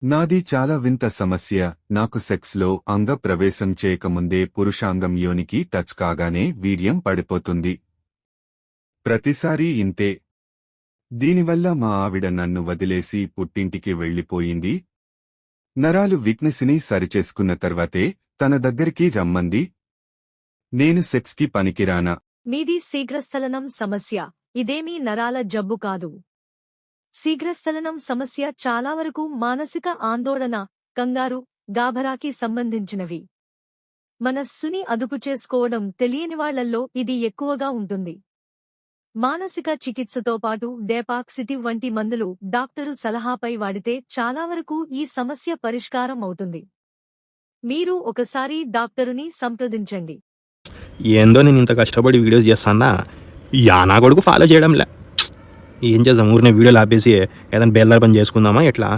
నాది చాలా వింత సమస్య. నాకు సెక్స్లో అంగ ప్రవేశం చేయకముందే పురుషాంగం యోనికి టచ్ కాగానే వీర్యం పడిపోతుంది. ప్రతిసారీ ఇంతే. దీనివల్ల మా ఆవిడ నన్ను వదిలేసి పుట్టింటికి వెళ్లిపోయింది. నరాలు వీక్నెస్ని సరిచేసుకున్న తర్వాతే తన దగ్గరికి రమ్మంది. నేను సెక్స్కి పనికిరానా? మీది శీఘ్రస్థలనం సమస్య. ఇదేమీ నరాల జబ్బు కాదు. శీఘ్రస్థలనం సమస్య చాలా వరకు మానసిక ఆందోళన, కంగారు, గాభరాకి సంబంధించినవి. మనస్సుని అదుపు చేసుకోవడం తెలియనివాళ్లల్లో ఇది ఎక్కువగా ఉంటుంది. మానసిక చికిత్సతో పాటు డెపాక్సిటివ్ వంటి మందులు డాక్టరు సలహాపై వాడితే చాలా వరకు ఈ సమస్య పరిష్కారం అవుతుంది. మీరు ఒకసారి డాక్టరుని సంప్రదించండి. ఏందో నేను ఇంత కష్టపడి వీడియోస్ చేస్తానా, నా కొడుకు ఫాలో చేయడంలే. ఏం చేద్దాం, ఊరినే వీడియోలు ఆపేసి ఏదైనా బేల్దార పని చేసుకుందామా ఎట్లా?